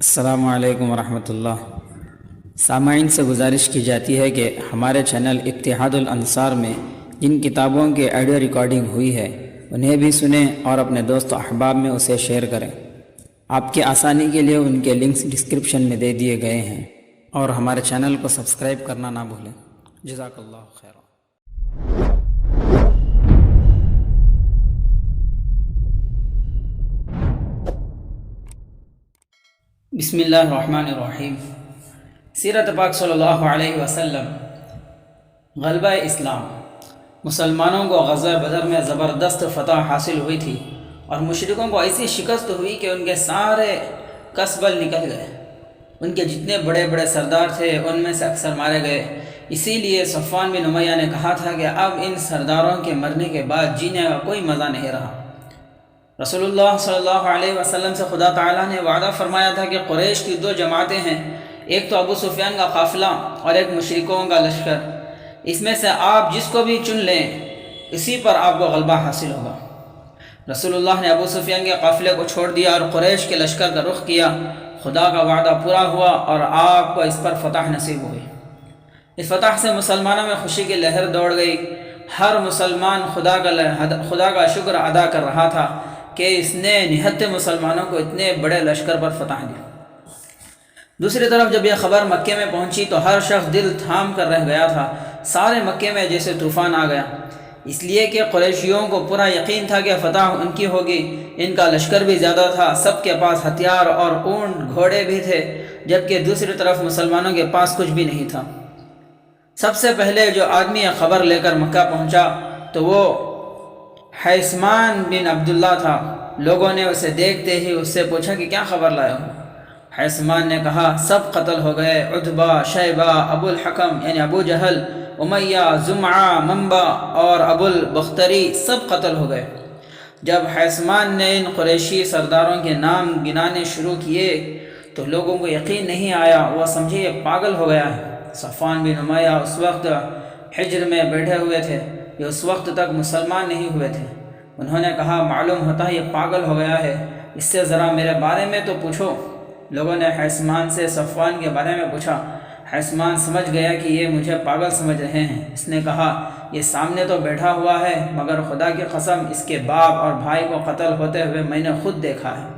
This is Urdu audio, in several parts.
السلام علیکم ورحمۃ اللہ۔ سامعین سے گزارش کی جاتی ہے کہ ہمارے چینل اتحاد الانصار میں جن کتابوں کی آڈیو ریکارڈنگ ہوئی ہے انہیں بھی سنیں اور اپنے دوست و احباب میں اسے شیئر کریں۔ آپ کی آسانی کے لیے ان کے لنکس ڈسکرپشن میں دے دیے گئے ہیں، اور ہمارے چینل کو سبسکرائب کرنا نہ بھولیں۔ جزاک اللہ خیر۔ بسم اللہ الرحمن الرحیم۔ سیرت پاک صلی اللہ علیہ وسلم۔ غلبہ اسلام۔ مسلمانوں کو غزوہ بدر میں زبردست فتح حاصل ہوئی تھی اور مشرکوں کو ایسی شکست ہوئی کہ ان کے سارے کسبل نکل گئے۔ ان کے جتنے بڑے بڑے سردار تھے ان میں سے اکثر مارے گئے۔ اسی لیے صفوان بن امیہ نے کہا تھا کہ اب ان سرداروں کے مرنے کے بعد جینے کا کوئی مزہ نہیں رہا۔ رسول اللہ صلی اللہ علیہ وسلم سے خدا تعالیٰ نے وعدہ فرمایا تھا کہ قریش کی دو جماعتیں ہیں، ایک تو ابو سفیان کا قافلہ اور ایک مشرکوں کا لشکر، اس میں سے آپ جس کو بھی چن لیں اسی پر آپ کو غلبہ حاصل ہوگا۔ رسول اللہ نے ابو سفیان کے قافلے کو چھوڑ دیا اور قریش کے لشکر کا رخ کیا۔ خدا کا وعدہ پورا ہوا اور آپ کو اس پر فتح نصیب ہوئی۔ اس فتح سے مسلمانوں میں خوشی کی لہر دوڑ گئی۔ ہر مسلمان خدا کا شکر ادا کر رہا تھا کہ اس نے نہتے مسلمانوں کو اتنے بڑے لشکر پر فتح دی۔ دوسری طرف جب یہ خبر مکے میں پہنچی تو ہر شخص دل تھام کر رہ گیا تھا۔ سارے مکے میں جیسے طوفان آ گیا، اس لیے کہ قریشیوں کو پورا یقین تھا کہ فتح ان کی ہوگی۔ ان کا لشکر بھی زیادہ تھا، سب کے پاس ہتھیار اور اونٹ گھوڑے بھی تھے، جبکہ دوسری طرف مسلمانوں کے پاس کچھ بھی نہیں تھا۔ سب سے پہلے جو آدمی یہ خبر لے کر مکہ پہنچا تو وہ حیثمان بن عبداللہ تھا۔ لوگوں نے اسے دیکھتے ہی اس سے پوچھا کہ کیا خبر لائے ہو؟ حیثمان نے کہا سب قتل ہو گئے، عتبہ، شیبہ، ابو الحکم یعنی ابو جہل، امیہ، زمعہ، منبع اور ابو البختری سب قتل ہو گئے۔ جب حیثمان نے ان قریشی سرداروں کے نام گنانے شروع کیے تو لوگوں کو یقین نہیں آیا، وہ سمجھے یہ پاگل ہو گیا ہے۔ صفوان بن امیہ اس وقت حجر میں بیٹھے ہوئے تھے، یہ اس وقت تک مسلمان نہیں ہوئے تھے۔ انہوں نے کہا معلوم ہوتا ہے یہ پاگل ہو گیا ہے، اس سے ذرا میرے بارے میں تو پوچھو۔ لوگوں نے حیثمان سے صفوان کے بارے میں پوچھا۔ حیثمان سمجھ گیا کہ یہ مجھے پاگل سمجھ رہے ہیں۔ اس نے کہا یہ سامنے تو بیٹھا ہوا ہے، مگر خدا کی قسم اس کے باپ اور بھائی کو قتل ہوتے ہوئے میں نے خود دیکھا ہے۔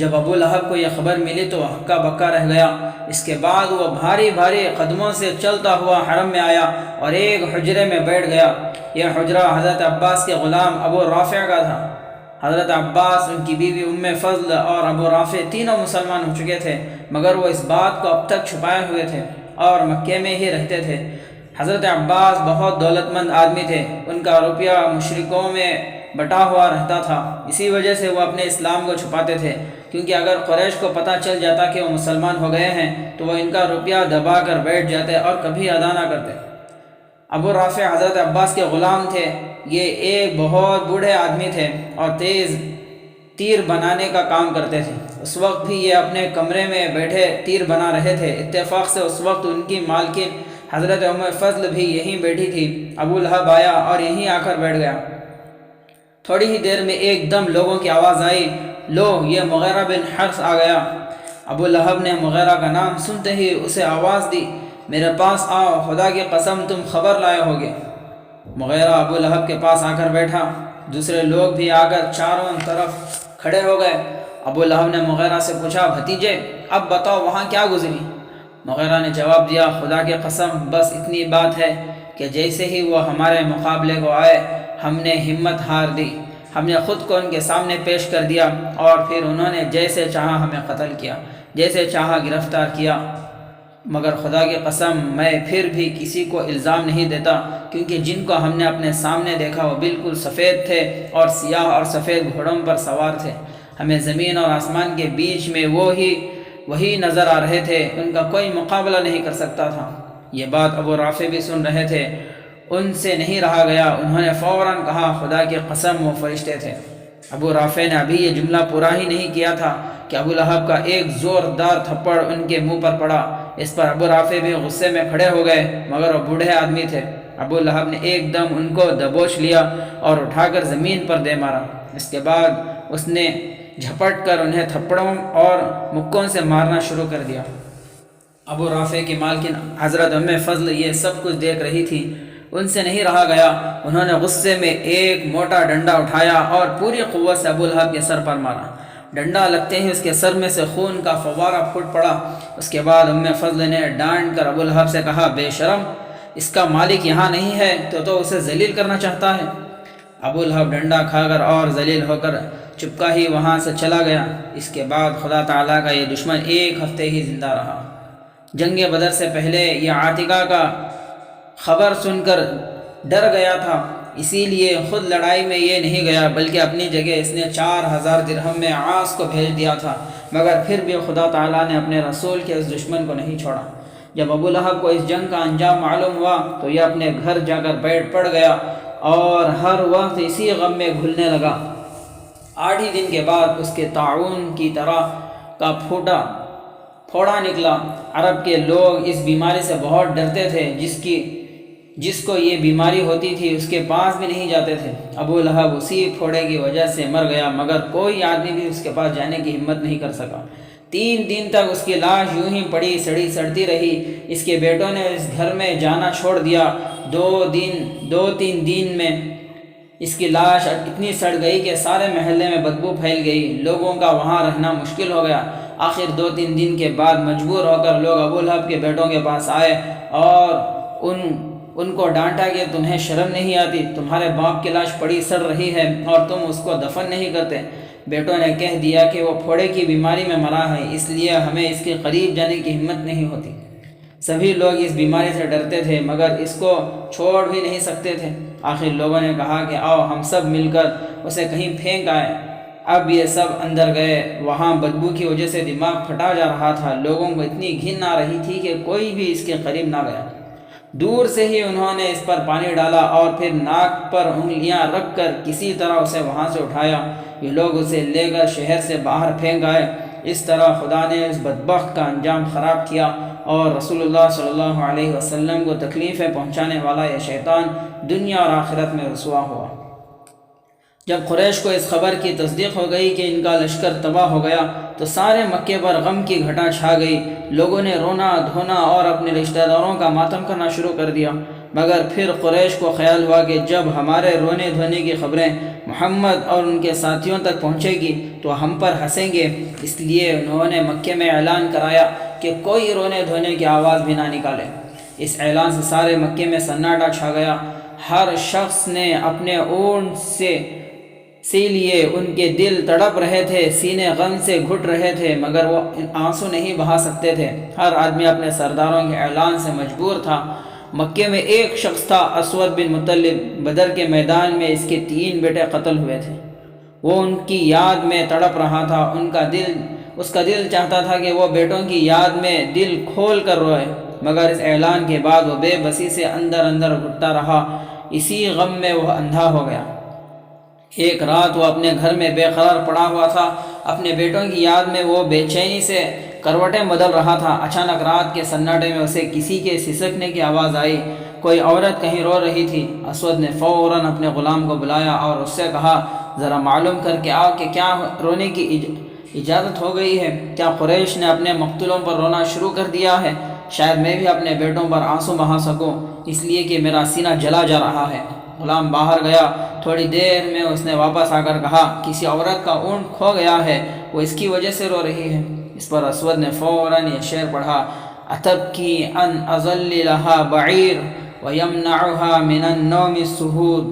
جب ابو لہب کو یہ خبر ملی تو ہکا بکا رہ گیا۔ اس کے بعد وہ بھاری بھاری قدموں سے چلتا ہوا حرم میں آیا اور ایک حجرے میں بیٹھ گیا۔ یہ حجرہ حضرت عباس کے غلام ابو رافع کا تھا۔ حضرت عباس، ان کی بیوی ام فضل اور ابو رافع تینوں مسلمان ہو چکے تھے، مگر وہ اس بات کو اب تک چھپائے ہوئے تھے اور مکے میں ہی رہتے تھے۔ حضرت عباس بہت دولت مند آدمی تھے، ان کا روپیہ مشرکوں میں بٹا ہوا رہتا تھا، اسی وجہ سے وہ اپنے اسلام کو چھپاتے تھے، کیونکہ اگر قریش کو پتہ چل جاتا کہ وہ مسلمان ہو گئے ہیں تو وہ ان کا روپیہ دبا کر بیٹھ جاتے اور کبھی ادا نہ کرتے۔ ابو رافع حضرت عباس کے غلام تھے۔ یہ ایک بہت بوڑھے آدمی تھے اور تیز تیر بنانے کا کام کرتے تھے۔ اس وقت بھی یہ اپنے کمرے میں بیٹھے تیر بنا رہے تھے۔ اتفاق سے اس وقت ان کی مالکن حضرت ام فضل بھی یہیں بیٹھی تھی۔ ابو لہب آیا اور یہیں آ کر بیٹھ گیا۔ تھوڑی ہی دیر میں ایک دم لوگوں کی آواز آئی، لو یہ مغیرہ بن حرث آ گیا۔ ابو لہب نے مغیرہ کا نام سنتے ہی اسے آواز دی، میرے پاس آؤ، خدا کی قسم تم خبر لائے ہوگے۔ مغیرہ ابو لہب کے پاس آ کر بیٹھا۔ دوسرے لوگ بھی آ کر چاروں طرف کھڑے ہو گئے۔ ابو لہب نے مغیرہ سے پوچھا بھتیجے اب بتاؤ وہاں کیا گزری؟ مغیرہ نے جواب دیا خدا کی قسم بس اتنی بات ہے کہ جیسے ہی وہ ہمارے مقابلے کو آئے ہم نے ہمت ہار دی، ہم نے خود کو ان کے سامنے پیش کر دیا اور پھر انہوں نے جیسے چاہا ہمیں قتل کیا، جیسے چاہا گرفتار کیا۔ مگر خدا کی قسم میں پھر بھی کسی کو الزام نہیں دیتا، کیونکہ جن کو ہم نے اپنے سامنے دیکھا وہ بالکل سفید تھے اور سیاہ اور سفید گھوڑوں پر سوار تھے۔ ہمیں زمین اور آسمان کے بیچ میں وہی نظر آ رہے تھے، ان کا کوئی مقابلہ نہیں کر سکتا تھا۔ یہ بات ابو رافع بھی سن رہے تھے، ان سے نہیں رہا گیا، انہوں نے فوراً کہا خدا کی قسم وہ فرشتے تھے۔ ابو رافع نے ابھی یہ جملہ پورا ہی نہیں کیا تھا کہ ابو لہب کا ایک زوردار تھپڑ ان کے منہ پر پڑا۔ اس پر ابو رافع بھی غصے میں کھڑے ہو گئے، مگر وہ بوڑھے آدمی تھے۔ ابو لہب نے ایک دم ان کو دبوچ لیا اور اٹھا کر زمین پر دے مارا۔ اس کے بعد اس نے جھپٹ کر انہیں تھپڑوں اور مکوں سے مارنا شروع کر دیا۔ ابو رافع کی مالکن حضرت ام فضل یہ سب کچھ دیکھ رہی تھی، ان سے نہیں رہا گیا، انہوں نے غصے میں ایک موٹا ڈنڈا اٹھایا اور پوری قوت سے ابو لہب کے سر پر مارا۔ ڈنڈا لگتے ہی اس کے سر میں سے خون کا فوارہ پھوٹ پڑا۔ اس کے بعد ام فضل نے ڈانٹ کر ابو لہب سے کہا، بے شرم، اس کا مالک یہاں نہیں ہے تو اسے ذلیل کرنا چاہتا ہے۔ ابو لہب ڈنڈا کھا کر اور ذلیل ہو کر چپکا ہی وہاں سے چلا گیا۔ اس کے بعد خدا تعالیٰ کا یہ دشمن ایک ہفتے ہی زندہ رہا۔ جنگ بدر سے پہلے یہ عاتقہ کا خبر سن کر ڈر گیا تھا، اسی لیے خود لڑائی میں یہ نہیں گیا، بلکہ اپنی جگہ اس نے 4000 درہم میں عاص کو بھیج دیا تھا، مگر پھر بھی خدا تعالیٰ نے اپنے رسول کے اس دشمن کو نہیں چھوڑا۔ جب ابو لہب کو اس جنگ کا انجام معلوم ہوا تو یہ اپنے گھر جا کر بیٹھ پڑ گیا اور ہر وقت اسی غم میں گھلنے لگا۔ 8 ہی دن کے بعد اس کے طاعون کی طرح کا پھوڑا نکلا۔ عرب کے لوگ اس بیماری سے بہت ڈرتے تھے، جس کو یہ بیماری ہوتی تھی اس کے پاس بھی نہیں جاتے تھے۔ ابو لہب اسی پھوڑے کی وجہ سے مر گیا، مگر کوئی آدمی بھی اس کے پاس جانے کی ہمت نہیں کر سکا۔ 3 دن تک اس کی لاش یوں ہی پڑی سڑتی رہی۔ اس کے بیٹوں نے اس گھر میں جانا چھوڑ دیا۔ 2-3 دن میں اس کی لاش اتنی سڑ گئی کہ سارے محلے میں بدبو پھیل گئی، لوگوں کا وہاں رہنا مشکل ہو گیا۔ آخر 2-3 دن کے بعد مجبور ہو کر لوگ ابو لہب کے بیٹوں کے پاس آئے اور ان کو ڈانٹا کہ تمہیں شرم نہیں آتی، تمہارے باپ کی لاش پڑی سڑ رہی ہے اور تم اس کو دفن نہیں کرتے۔ بیٹوں نے کہہ دیا کہ وہ پھوڑے کی بیماری میں مرا ہے، اس لیے ہمیں اس کے قریب جانے کی ہمت نہیں ہوتی۔ سبھی لوگ اس بیماری سے ڈرتے تھے، مگر اس کو چھوڑ بھی نہیں سکتے تھے۔ آخر لوگوں نے کہا کہ آؤ ہم سب مل کر اسے کہیں پھینک آئے۔ اب یہ سب اندر گئے۔ وہاں بدبو کی وجہ سے دماغ پھٹا جا رہا تھا، لوگوں کو اتنی گھن آ رہی تھی کہ کوئی بھی اس کے قریب نہ گیا۔ دور سے ہی انہوں نے اس پر پانی ڈالا اور پھر ناک پر انگلیاں رکھ کر کسی طرح اسے وہاں سے اٹھایا۔ یہ لوگ اسے لے کر شہر سے باہر پھینک آئے۔ اس طرح خدا نے اس بدبخت کا انجام خراب کیا اور رسول اللہ صلی اللہ علیہ وسلم کو تکلیفیں پہنچانے والا یہ شیطان دنیا اور آخرت میں رسوا ہوا۔ جب قریش کو اس خبر کی تصدیق ہو گئی کہ ان کا لشکر تباہ ہو گیا تو سارے مکے پر غم کی گھٹا چھا گئی۔ لوگوں نے رونا دھونا اور اپنے رشتہ داروں کا ماتم کرنا شروع کر دیا، مگر پھر قریش کو خیال ہوا کہ جب ہمارے رونے دھونے کی خبریں محمد اور ان کے ساتھیوں تک پہنچے گی تو ہم پر ہنسیں گے، اس لیے انہوں نے مکے میں اعلان کرایا کہ کوئی رونے دھونے کی آواز بھی نہ نکالے۔ اس اعلان سے سارے مکے میں سناٹا چھا گیا۔ ہر شخص نے اپنے اونٹ سے لیے، ان کے دل تڑپ رہے تھے، سینے غم سے گھٹ رہے تھے، مگر وہ آنسو نہیں بہا سکتے تھے۔ ہر آدمی اپنے سرداروں کے اعلان سے مجبور تھا۔ مکے میں ایک شخص تھا، اسود بن مطلب، بدر کے میدان میں اس کے 3 بیٹے قتل ہوئے تھے۔ وہ ان کی یاد میں تڑپ رہا تھا، اس کا دل چاہتا تھا کہ وہ بیٹوں کی یاد میں دل کھول کر روئے، مگر اس اعلان کے بعد وہ بے بسی سے اندر اندر گھٹتا رہا۔ اسی غم میں وہ اندھا ہو گیا۔ ایک رات وہ اپنے گھر میں بے قرار پڑا ہوا تھا، اپنے بیٹوں کی یاد میں وہ بے چینی سے کروٹیں بدل رہا تھا۔ اچانک رات کے سناٹے میں اسے کسی کے سسکنے کی آواز آئی، کوئی عورت کہیں رو رہی تھی۔ اسود نے فوراً اپنے غلام کو بلایا اور اس سے کہا، ذرا معلوم کر کے آؤ کہ کیا رونے کی اجازت ہو گئی ہے، کیا قریش نے اپنے مقتولوں پر رونا شروع کر دیا ہے؟ شاید میں بھی اپنے بیٹوں پر آنسو بہا سکوں، اس لیے کہ میرا سینہ جلا جا رہا ہے۔ غلام باہر گیا، تھوڑی دیر میں اس نے واپس آ کر کہا، کسی عورت کا اونٹ کھو گیا ہے، وہ اس کی وجہ سے رو رہی ہے۔ اس پر اسود نے فوراً یہ شعر پڑھا، اتبکی ان اظل لها بعیر ویمنعها من النوم السہود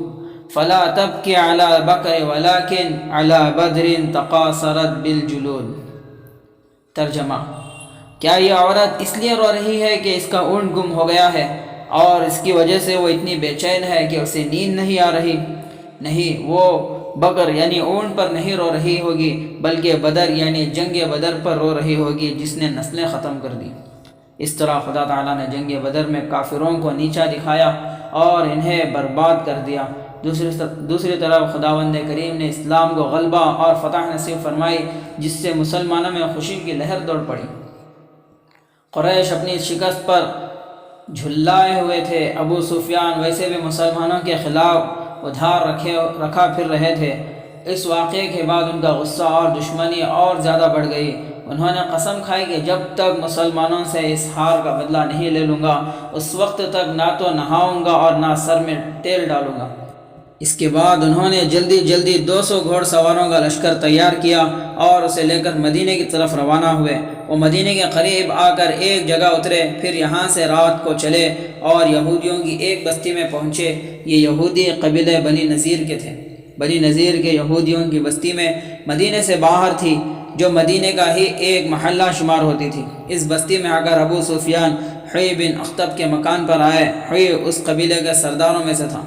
فلا تبکی علی بکر ولکن علی بدر تقاصرت بالجلود۔ ترجمہ: کیا یہ عورت اس لیے رو رہی ہے کہ اس کا اونٹ گم ہو گیا ہے اور اس کی وجہ سے وہ اتنی بے چین ہے کہ اسے نیند نہیں آ رہی؟ نہیں، وہ بکر یعنی اونٹ پر نہیں رو رہی ہوگی، بلکہ بدر یعنی جنگ بدر پر رو رہی ہوگی جس نے نسلیں ختم کر دی۔ اس طرح خدا تعالیٰ نے جنگ بدر میں کافروں کو نیچا دکھایا اور انہیں برباد کر دیا۔ دوسری طرف خداوند کریم نے اسلام کو غلبہ اور فتح نصیب فرمائی، جس سے مسلمانوں میں خوشی کی لہر دوڑ پڑی۔ قریش اپنی شکست پر جھلائے ہوئے تھے۔ ابو سفیان ویسے بھی مسلمانوں کے خلاف ادھار رکھا پھر رہے تھے۔ اس واقعے کے بعد ان کا غصہ اور دشمنی اور زیادہ بڑھ گئی۔ انہوں نے قسم کھائی کہ جب تک مسلمانوں سے اس ہار کا بدلہ نہیں لے لوں گا اس وقت تک نہ تو نہاؤں گا اور نہ سر میں تیل ڈالوں گا۔ اس کے بعد انہوں نے جلدی 200 گھوڑ سواروں کا لشکر تیار کیا اور اسے لے کر مدینے کی طرف روانہ ہوئے۔ وہ مدینے کے قریب آ کر ایک جگہ اترے، پھر یہاں سے رات کو چلے اور یہودیوں کی ایک بستی میں پہنچے۔ یہ یہودی قبیلے بنی نذیر کے تھے۔ بنی نذیر کے یہودیوں کی بستی میں مدینے سے باہر تھی، جو مدینے کا ہی ایک محلہ شمار ہوتی تھی۔ اس بستی میں آ کر ابو سفیان حوی بن اخطب کے مکان پر آئے۔ حوی اس قبیلے کے سرداروں میں سے تھا۔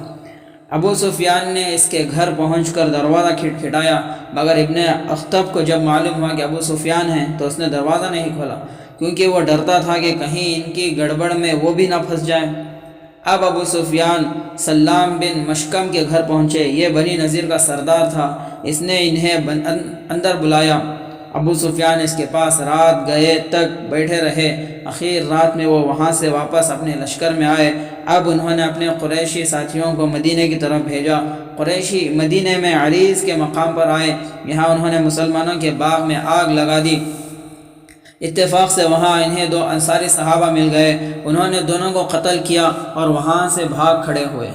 ابو سفیان نے اس کے گھر پہنچ کر دروازہ کھٹکھٹایا، مگر ابن اخطب کو جب معلوم ہوا کہ ابو سفیان ہیں تو اس نے دروازہ نہیں کھولا، کیونکہ وہ ڈرتا تھا کہ کہیں ان کی گڑبڑ میں وہ بھی نہ پھنس جائے۔ اب ابو سفیان سلام بن مشکم کے گھر پہنچے۔ یہ بنی نذیر کا سردار تھا۔ اس نے انہیں اندر بلایا۔ ابو سفیان اس کے پاس رات گئے تک بیٹھے رہے۔ آخر رات میں وہ وہاں سے واپس اپنے لشکر میں آئے۔ اب انہوں نے اپنے قریشی ساتھیوں کو مدینے کی طرف بھیجا۔ قریشی مدینے میں عریض کے مقام پر آئے۔ یہاں انہوں نے مسلمانوں کے باغ میں آگ لگا دی۔ اتفاق سے وہاں انہیں 2 انصاری صحابہ مل گئے۔ انہوں نے دونوں کو قتل کیا اور وہاں سے بھاگ کھڑے ہوئے۔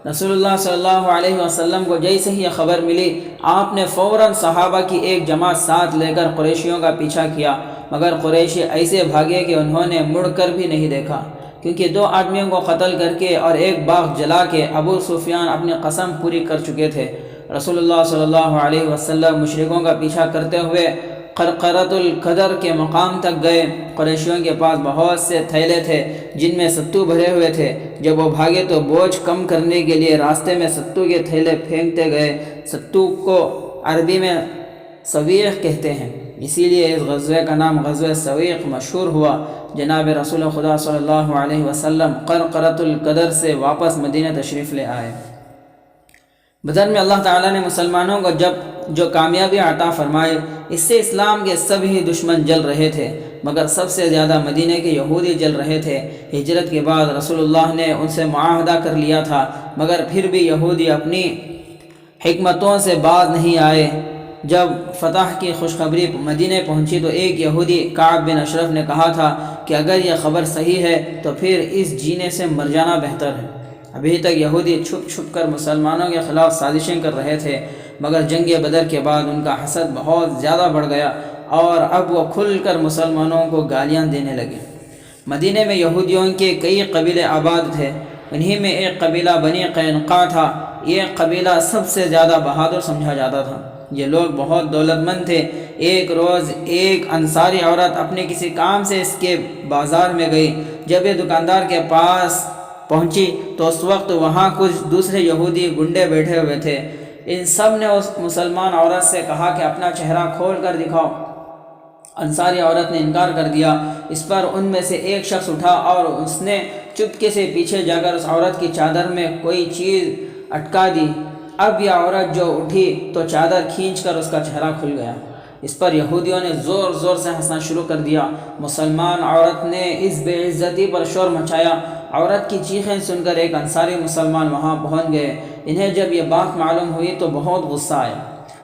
رسول اللہ صلی اللہ علیہ وسلم کو جیسے ہی یہ خبر ملی، آپ نے فوراً صحابہ کی ایک جماعت ساتھ لے کر قریشیوں کا پیچھا کیا، مگر قریشی ایسے بھاگے کہ انہوں نے مڑ کر بھی نہیں دیکھا، کیونکہ 2 آدمیوں کو قتل کر کے اور ایک باغ جلا کے ابو سفیان اپنی قسم پوری کر چکے تھے۔ رسول اللہ صلی اللہ علیہ وسلم مشرکوں کا پیچھا کرتے ہوئے قرقرۃ القدر کے مقام تک گئے۔ قریشیوں کے پاس بہت سے تھیلے تھے جن میں ستو بھرے ہوئے تھے۔ جب وہ بھاگے تو بوجھ کم کرنے کے لیے راستے میں ستو کے تھیلے پھینکتے گئے۔ ستو کو عربی میں سویق کہتے ہیں، اسی لیے اس غزوے کا نام غزوہ سویق مشہور ہوا۔ جناب رسول خدا صلی اللہ علیہ وسلم قرقرۃ القدر سے واپس مدینہ تشریف لے آئے۔ بدر میں اللہ تعالیٰ نے مسلمانوں کو جو کامیابی عطا فرمائی، اس سے اسلام کے سبھی دشمن جل رہے تھے، مگر سب سے زیادہ مدینہ کے یہودی جل رہے تھے۔ ہجرت کے بعد رسول اللہ نے ان سے معاہدہ کر لیا تھا، مگر پھر بھی یہودی اپنی حکمتوں سے باز نہیں آئے۔ جب فتح کی خوشخبری مدینہ پہنچی تو ایک یہودی کعب بن اشرف نے کہا تھا کہ اگر یہ خبر صحیح ہے تو پھر اس جینے سے مر جانا بہتر ہے۔ ابھی تک یہودی چھپ کر مسلمانوں کے خلاف سازشیں کر رہے تھے، مگر جنگ بدر کے بعد ان کا حسد بہت زیادہ بڑھ گیا اور اب وہ کھل کر مسلمانوں کو گالیاں دینے لگے۔ مدینہ میں یہودیوں کے کئی قبیلے آباد تھے۔ انہی میں ایک قبیلہ بنی قینقاع تھا۔ یہ قبیلہ سب سے زیادہ بہادر سمجھا جاتا تھا۔ یہ لوگ بہت دولت مند تھے۔ ایک روز ایک انصاری عورت اپنے کسی کام سے اس کے بازار میں گئی۔ جب یہ دکاندار کے پاس پہنچی تو اس وقت وہاں کچھ دوسرے یہودی گنڈے بیٹھے ہوئے تھے۔ ان سب نے اس مسلمان عورت سے کہا کہ اپنا چہرہ کھول کر دکھاؤ۔ انصاری عورت نے انکار کر دیا۔ اس پر ان میں سے ایک شخص اٹھا اور اس نے چپکے سے پیچھے جا کر اس عورت کی چادر میں کوئی چیز اٹکا دی۔ اب یہ عورت جو اٹھی تو چادر کھینچ کر اس کا چہرہ کھل گیا۔ اس پر یہودیوں نے زور زور سے ہنسنا شروع کر دیا۔ مسلمان عورت نے اس بے عزتی پر شور مچایا۔ عورت کی چیخیں سن کر ایک انصاری مسلمان وہاں پہنچ گئے۔ انہیں جب یہ بات معلوم ہوئی تو بہت غصہ آیا۔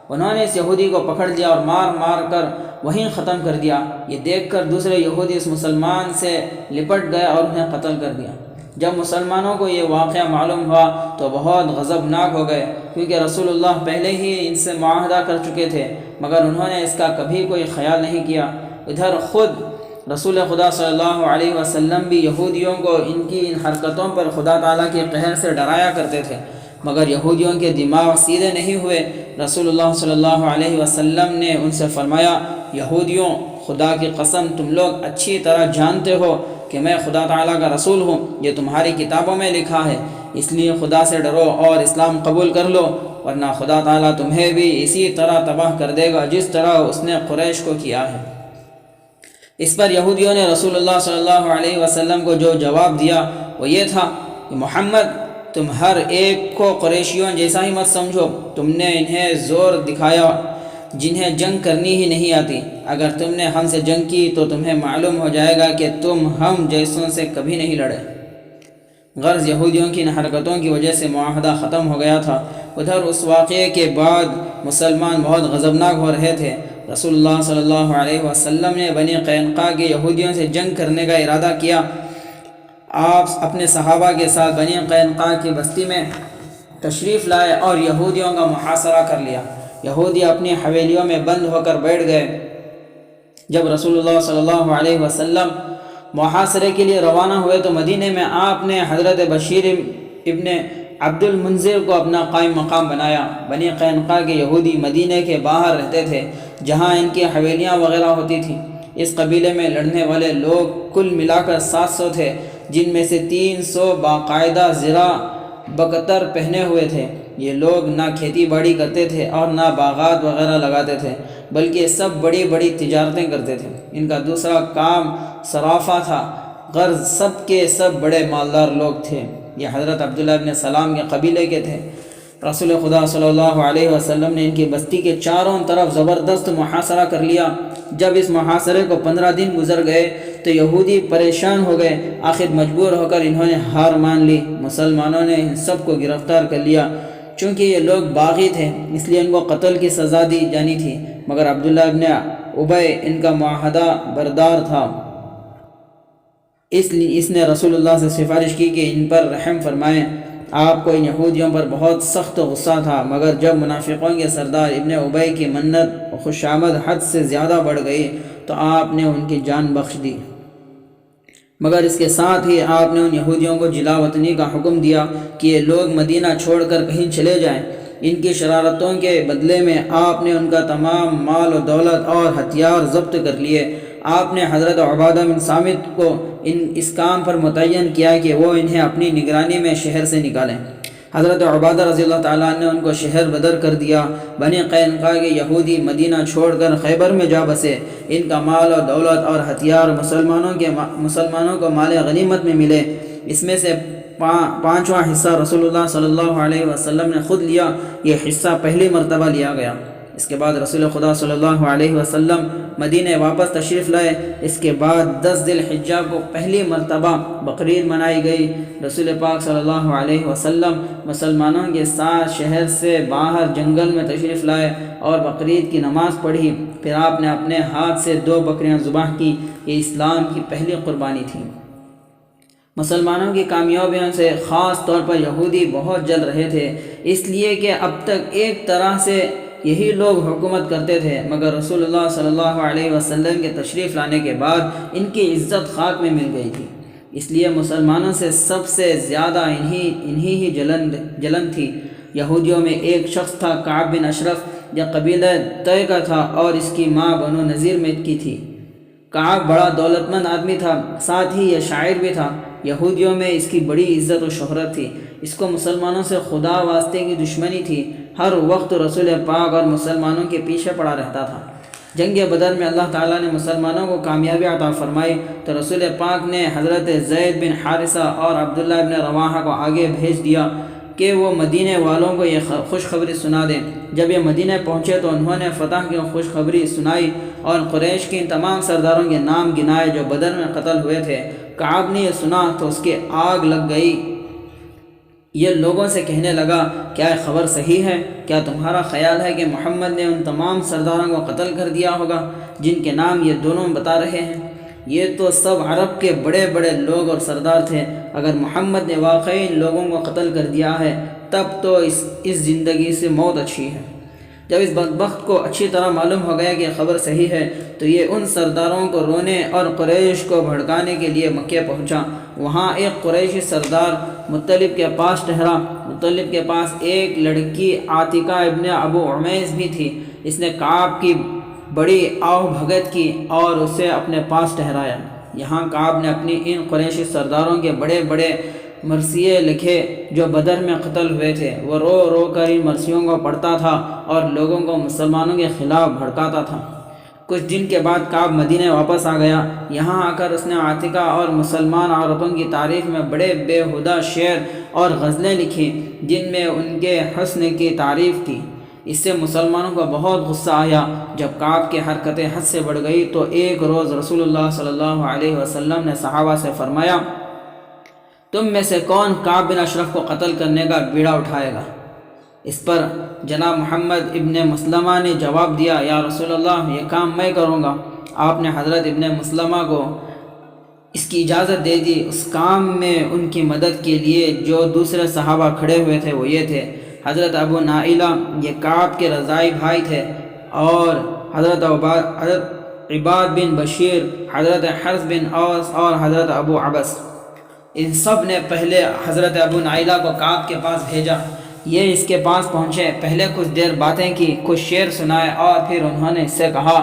انہوں نے اس یہودی کو پکڑ لیا اور مار کر وہیں ختم کر دیا۔ یہ دیکھ کر دوسرے یہودی اس مسلمان سے لپٹ گئے اور انہیں قتل کر دیا۔ جب مسلمانوں کو یہ واقعہ معلوم ہوا تو بہت غضبناک ہو گئے، کیونکہ رسول اللہ پہلے ہی ان سے معاہدہ کر چکے تھے، مگر انہوں نے اس کا کبھی کوئی خیال نہیں کیا۔ ادھر خود رسول خدا صلی اللہ علیہ وسلم بھی یہودیوں کو ان کی ان حرکتوں پر خدا تعالیٰ کے قہر سے ڈرایا کرتے تھے، مگر یہودیوں کے دماغ سیدھے نہیں ہوئے۔ رسول اللہ صلی اللہ علیہ وسلم نے ان سے فرمایا، یہودیوں، خدا کی قسم تم لوگ اچھی طرح جانتے ہو کہ میں خدا تعالیٰ کا رسول ہوں، یہ تمہاری کتابوں میں لکھا ہے، اس لیے خدا سے ڈرو اور اسلام قبول کر لو، ورنہ خدا تعالیٰ تمہیں بھی اسی طرح تباہ کر دے گا جس طرح اس نے قریش کو کیا ہے۔ اس پر یہودیوں نے رسول اللہ صلی اللہ علیہ وسلم کو جو جواب دیا وہ یہ تھا کہ محمد، تم ہر ایک کو قریشیوں جیسا ہی مت سمجھو، تم نے انہیں زور دکھایا جنہیں جنگ کرنی ہی نہیں آتی۔ اگر تم نے ہم سے جنگ کی تو تمہیں معلوم ہو جائے گا کہ تم ہم جیسوں سے کبھی نہیں لڑے۔ غرض یہودیوں کی ان حرکتوں کی وجہ سے معاہدہ ختم ہو گیا تھا۔ ادھر اس واقعے کے بعد مسلمان بہت غضبناک ہو رہے تھے۔ رسول اللہ صلی اللہ علیہ وسلم نے بنی قینقاع کے یہودیوں سے جنگ کرنے کا ارادہ کیا۔ آپ اپنے صحابہ کے ساتھ بنی قینقاع کی بستی میں تشریف لائے اور یہودیوں کا محاصرہ کر لیا۔ یہودی اپنی حویلیوں میں بند ہو کر بیٹھ گئے۔ جب رسول اللہ صلی اللہ علیہ وسلم محاصرے کے لیے روانہ ہوئے تو مدینے میں آپ نے حضرت بشیر ابن عبد المنذر کو اپنا قائم مقام بنایا۔ بنی قینقاع کے یہودی مدینے کے باہر رہتے تھے جہاں ان کی حویلیاں وغیرہ ہوتی تھیں۔ اس قبیلے میں لڑنے والے لوگ کل ملا کر 700 تھے، جن میں سے 300 باقاعدہ زرہ بکتر پہنے ہوئے تھے۔ یہ لوگ نہ کھیتی باڑی کرتے تھے اور نہ باغات وغیرہ لگاتے تھے، بلکہ سب بڑی بڑی تجارتیں کرتے تھے۔ ان کا دوسرا کام صرافہ تھا۔ غرض سب کے سب بڑے مالدار لوگ تھے۔ یہ حضرت عبداللہ ابن سلام کے قبیلے کے تھے۔ رسول خدا صلی اللہ علیہ وسلم نے ان کی بستی کے چاروں طرف زبردست محاصرہ کر لیا۔ جب اس محاصرے کو 15 دن گزر گئے تو یہودی پریشان ہو گئے۔ آخر مجبور ہو کر انہوں نے ہار مان لی۔ مسلمانوں نے ان سب کو گرفتار کر لیا۔ چونکہ یہ لوگ باغی تھے اس لیے ان کو قتل کی سزا دی جانی تھی، مگر عبداللہ ابن ابی ان کا معاہدہ بردار تھا۔ اس نے رسول اللہ سے سفارش کی کہ ان پر رحم فرمائیں۔ آپ کو ان یہودیوں پر بہت سخت غصہ تھا، مگر جب منافقوں کے سردار ابن ابی کی منت و خوشامد حد سے زیادہ بڑھ گئی تو آپ نے ان کی جان بخش دی۔ مگر اس کے ساتھ ہی آپ نے ان یہودیوں کو جلا وطنی کا حکم دیا کہ یہ لوگ مدینہ چھوڑ کر کہیں چلے جائیں۔ ان کی شرارتوں کے بدلے میں آپ نے ان کا تمام مال و دولت اور ہتھیار ضبط کر لیے۔ آپ نے حضرت عبادہ بن صامت کو اس کام پر متعین کیا کہ وہ انہیں اپنی نگرانی میں شہر سے نکالیں۔ حضرت عبادہ رضی اللہ تعالیٰ نے ان کو شہر بدر کر دیا۔ بنی قینقاع کے یہودی مدینہ چھوڑ کر خیبر میں جا بسے۔ ان کا مال و دولت اور ہتھیار مسلمانوں کو مال غنیمت میں ملے۔ اس میں سے 5واں حصہ رسول اللہ صلی اللہ علیہ وسلم نے خود لیا۔ یہ حصہ پہلی مرتبہ لیا گیا۔ اس کے بعد رسول خدا صلی اللہ علیہ وسلم مدینہ واپس تشریف لائے۔ اس کے بعد 10 ذی الحجہ کو پہلی مرتبہ بقرعید منائی گئی۔ رسول پاک صلی اللہ علیہ وسلم مسلمانوں کے ساتھ شہر سے باہر جنگل میں تشریف لائے اور بقرعید کی نماز پڑھی۔ پھر آپ نے اپنے ہاتھ سے 2 بکریاں ذبح کی۔ یہ اسلام کی پہلی قربانی تھی۔ مسلمانوں کی کامیابیوں سے خاص طور پر یہودی بہت جل رہے تھے، اس لیے کہ اب تک ایک طرح سے یہی لوگ حکومت کرتے تھے، مگر رسول اللہ صلی اللہ علیہ وسلم کے تشریف لانے کے بعد ان کی عزت خاک میں مل گئی تھی۔ اس لیے مسلمانوں سے سب سے زیادہ انہی ہی جلن تھی۔ یہودیوں میں ایک شخص تھا کعب بن اشرف، یہ قبیلہ طے کا تھا اور اس کی ماں بنو نذیر میں کی تھی۔ کعب بڑا دولت مند آدمی تھا، ساتھ ہی یہ شاعر بھی تھا۔ یہودیوں میں اس کی بڑی عزت و شہرت تھی۔ اس کو مسلمانوں سے خدا واسطے کی دشمنی تھی۔ ہر وقت رسول پاک اور مسلمانوں کے پیچھے پڑا رہتا تھا۔ جنگ بدر میں اللہ تعالیٰ نے مسلمانوں کو کامیابی عطا فرمائی تو رسول پاک نے حضرت زید بن حارثہ اور عبداللہ بن رواحہ کو آگے بھیج دیا کہ وہ مدینے والوں کو یہ خوشخبری سنا دیں۔ جب یہ مدینے پہنچے تو انہوں نے فتح کی خوشخبری سنائی اور قریش کے ان تمام سرداروں کے نام گنائے جو بدر میں قتل ہوئے تھے۔ کعب نے یہ سنا تو اس کے آگ لگ گئی۔ یہ لوگوں سے کہنے لگا، کیا یہ خبر صحیح ہے؟ کیا تمہارا خیال ہے کہ محمد نے ان تمام سرداروں کو قتل کر دیا ہوگا جن کے نام یہ دونوں بتا رہے ہیں؟ یہ تو سب عرب کے بڑے بڑے لوگ اور سردار تھے۔ اگر محمد نے واقعی ان لوگوں کو قتل کر دیا ہے تب تو اس زندگی سے موت اچھی ہے۔ جب اس بدبخت کو اچھی طرح معلوم ہو گیا کہ خبر صحیح ہے تو یہ ان سرداروں کو رونے اور قریش کو بھڑکانے کے لیے مکہ پہنچا۔ وہاں ایک قریشی سردار مطلب کے پاس ٹھہرا۔ مطلب کے پاس ایک لڑکی عاتقہ ابن ابو عمیس بھی تھی۔ اس نے کعب کی بڑی آؤ بھگت کی اور اسے اپنے پاس ٹھہرایا۔ یہاں کعب نے اپنی ان قریشی سرداروں کے بڑے بڑے مرثیے لکھے جو بدر میں قتل ہوئے تھے۔ وہ رو رو کر ان مرثیوں کو پڑھتا تھا اور لوگوں کو مسلمانوں کے خلاف بھڑکاتا تھا۔ کچھ دن کے بعد کعب مدینہ واپس آ گیا۔ یہاں آ کر اس نے عاتقہ اور مسلمان عورتوں کی تعریف میں بڑے بےہودہ شعر اور غزلیں لکھی جن میں ان کے حسن کی تعریف کی۔ اس سے مسلمانوں کو بہت غصہ آیا۔ جب کعب کی حرکتیں حد سے بڑھ گئی تو ایک روز رسول اللہ صلی اللہ علیہ وسلم نے صحابہ سے فرمایا، تم میں سے کون کعب بن اشرف کو قتل کرنے کا بیڑا اٹھائے گا؟ اس پر جناب محمد ابن مسلمہ نے جواب دیا، یا رسول اللہ یہ کام میں کروں گا۔ آپ نے حضرت ابن مسلمہ کو اس کی اجازت دے دی۔ اس کام میں ان کی مدد کے لیے جو دوسرے صحابہ کھڑے ہوئے تھے وہ یہ تھے: حضرت ابو نائلہ، یہ کعب کے رضائی بھائی تھے، اور حضرت عباد بن بشیر، حضرت حرز بن اوس اور حضرت ابو عبس۔ ان سب نے پہلے حضرت ابو نائلہ کو کعب کے پاس بھیجا۔ یہ اس کے پاس پہنچے، پہلے کچھ دیر باتیں کی، کچھ شعر سنائے، اور پھر انہوں نے اس سے کہا: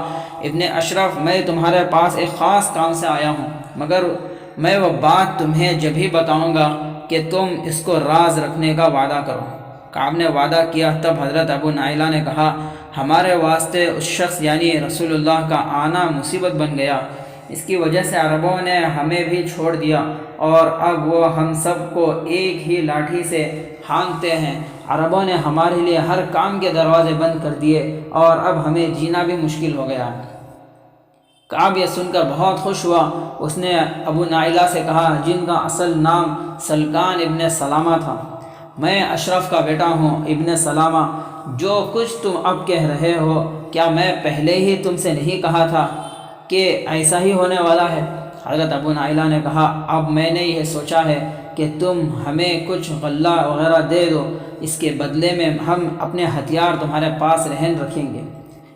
ابن اشرف، میں تمہارے پاس ایک خاص کام سے آیا ہوں، مگر میں وہ بات تمہیں جب ہی بتاؤں گا کہ تم اس کو راز رکھنے کا وعدہ کرو۔ کعب نے وعدہ کیا۔ تب حضرت ابو نائلہ نے کہا: ہمارے واسطے اس شخص یعنی رسول اللہ کا آنا مصیبت بن گیا، اس کی وجہ سے عربوں نے ہمیں بھی چھوڑ دیا، اور اب وہ ہم سب کو ایک ہی لاٹھی سے ہانکتے ہیں۔ عربوں نے ہمارے لیے ہر کام کے دروازے بند کر دیے، اور اب ہمیں جینا بھی مشکل ہو گیا۔ کعب یہ سن کر بہت خوش ہوا۔ اس نے ابو نائلہ سے کہا، جن کا اصل نام سلکان ابن سلامہ تھا: میں اشرف کا بیٹا ہوں ابن سلامہ، جو کچھ تم اب کہہ رہے ہو، کیا میں پہلے ہی تم سے نہیں کہا تھا کہ ایسا ہی ہونے والا ہے؟ حضرت ابو نائلہ نے کہا: اب میں نے یہ سوچا ہے کہ تم ہمیں کچھ غلہ وغیرہ دے دو، اس کے بدلے میں ہم اپنے ہتھیار تمہارے پاس رہن رکھیں گے۔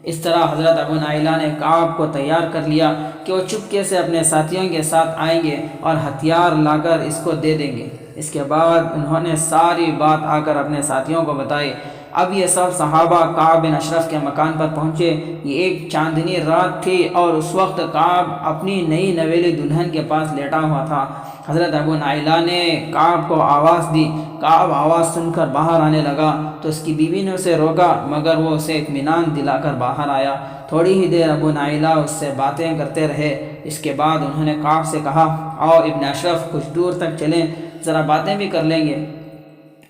اس طرح حضرت ابو نائلہ نے کعب کو تیار کر لیا کہ وہ چپکے سے اپنے ساتھیوں کے ساتھ آئیں گے اور ہتھیار لا کر اس کو دے دیں گے۔ اس کے بعد انہوں نے ساری بات آ کر اپنے ساتھیوں کو بتائی۔ اب یہ سب صحابہ کعب بن اشرف کے مکان پر پہنچے۔ یہ ایک چاندنی رات تھی، اور اس وقت کعب اپنی نئی نویلی دلہن کے پاس لیٹا ہوا تھا۔ حضرت ابو نائلہ نے کعب کو آواز دی۔ کعب آواز سن کر باہر آنے لگا تو اس کی بیوی نے اسے روکا، مگر وہ اسے اطمینان دلا کر باہر آیا۔ تھوڑی ہی دیر ابو نائلہ اس سے باتیں کرتے رہے۔ اس کے بعد انہوں نے کعب سے کہا: آؤ ابن اشرف، کچھ دور تک چلیں، ذرا باتیں بھی کر لیں گے۔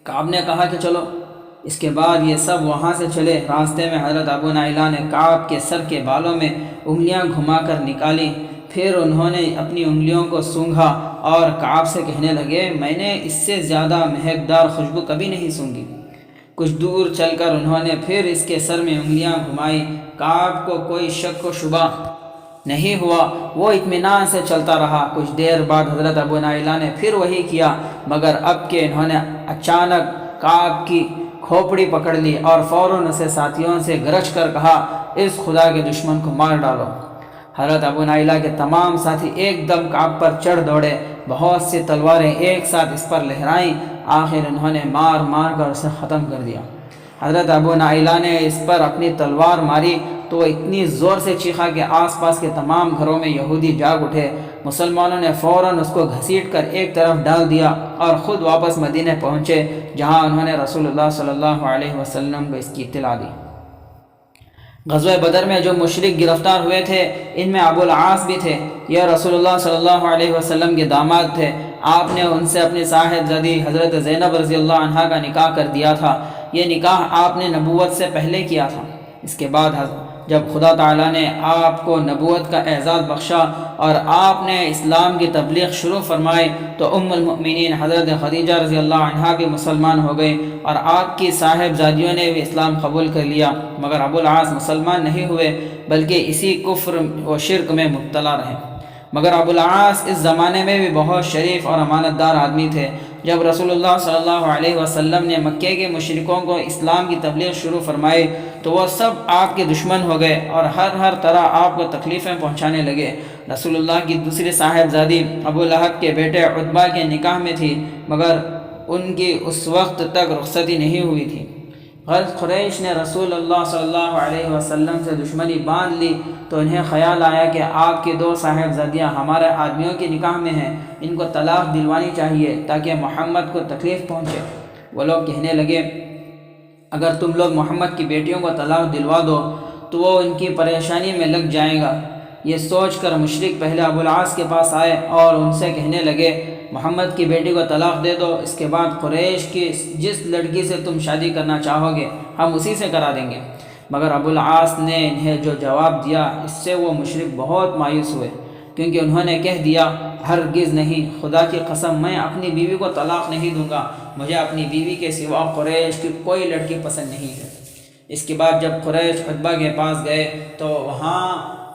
کعب نے کہا کہ چلو۔ اس کے بعد یہ سب وہاں سے چلے۔ راستے میں حضرت ابو نائلہ نے کعب کے سر کے بالوں میں انگلیاں گھما کر نکالی، پھر انہوں نے اپنی انگلیوں کو سونگھا اور کعب سے کہنے لگے: میں نے اس سے زیادہ مہکدار خوشبو کبھی نہیں سونگھی۔ کچھ دور چل کر انہوں نے پھر اس کے سر میں انگلیاں گھمائی۔ کعب کو کوئی شک و شبہ نہیں ہوا، وہ اطمینان سے چلتا رہا۔ کچھ دیر بعد حضرت ابو نائلہ نے پھر وہی کیا، مگر اب کہ انہوں نے اچانک کعب کی کھوپڑی پکڑ لی اور فوراً اسے ساتھیوں سے گرج کر کہا: اس خدا کے دشمن کو مار ڈالو۔ حضرت ابو نائلہ کے تمام ساتھی ایک دم کعب پر چڑھ دوڑے، بہت سی تلواریں ایک ساتھ اس پر لہرائیں، آخر انہوں نے مار مار کر اسے ختم کر دیا۔ حضرت ابو نائلہ نے اس پر اپنی تلوار ماری تو وہ اتنی زور سے چیخا کہ آس پاس کے تمام گھروں میں یہودی جاگ اٹھے۔ مسلمانوں نے فوراً اس کو گھسیٹ کر ایک طرف ڈال دیا اور خود واپس مدینے پہنچے، جہاں انہوں نے رسول اللہ صلی اللہ علیہ وسلم کو اس کی اطلاع دی۔ غزوہ بدر میں جو مشرک گرفتار ہوئے تھے، ان میں ابو العاص بھی تھے۔ یہ رسول اللہ صلی اللہ علیہ وسلم کے داماد تھے۔ آپ نے ان سے اپنی صاحبزادی حضرت زینب رضی اللہ عنہا کا نکاح کر دیا تھا۔ یہ نکاح آپ نے نبوت سے پہلے کیا تھا۔ اس کے بعد جب خدا تعالیٰ نے آپ کو نبوت کا اعزاز بخشا اور آپ نے اسلام کی تبلیغ شروع فرمائی تو ام المؤمنین حضرت خدیجہ رضی اللہ عنہا بھی مسلمان ہو گئی، اور آپ کی صاحبزادیوں نے بھی اسلام قبول کر لیا، مگر ابو العاص مسلمان نہیں ہوئے بلکہ اسی کفر و شرک میں مبتلا رہے۔ مگر ابو العاص اس زمانے میں بھی بہت شریف اور امانت دار آدمی تھے۔ جب رسول اللہ صلی اللہ علیہ وسلم نے مکے کے مشرکوں کو اسلام کی تبلیغ شروع فرمائی تو وہ سب آپ کے دشمن ہو گئے اور ہر طرح آپ کو تکلیفیں پہنچانے لگے۔ رسول اللہ کی دوسری صاحبزادی ابو لہب کے بیٹے عتبہ کے نکاح میں تھی، مگر ان کی اس وقت تک رخصتی نہیں ہوئی تھی۔ قریش نے رسول اللہ صلی اللہ علیہ وسلم سے دشمنی باندھ لی تو انہیں خیال آیا کہ آپ کی دو صاحبزادیاں ہمارے آدمیوں کے نکاح میں ہیں، ان کو طلاق دلوانی چاہیے تاکہ محمد کو تکلیف پہنچے۔ وہ لوگ کہنے لگے: اگر تم لوگ محمد کی بیٹیوں کو طلاق دلوا دو تو وہ ان کی پریشانی میں لگ جائیں گا۔ یہ سوچ کر مشرک پہلے ابو العاص کے پاس آئے اور ان سے کہنے لگے: محمد کی بیٹی کو طلاق دے دو، اس کے بعد قریش کی جس لڑکی سے تم شادی کرنا چاہو گے ہم اسی سے کرا دیں گے۔ مگر ابو العاص نے انہیں جو جواب دیا اس سے وہ مشرک بہت مایوس ہوئے، کیونکہ انہوں نے کہہ دیا: ہرگز نہیں، خدا کی قسم میں اپنی بیوی کو طلاق نہیں دوں گا، مجھے اپنی بیوی کے سوا قریش کی کوئی لڑکی پسند نہیں ہے۔ اس کے بعد جب قریش عتبہ کے پاس گئے تو وہاں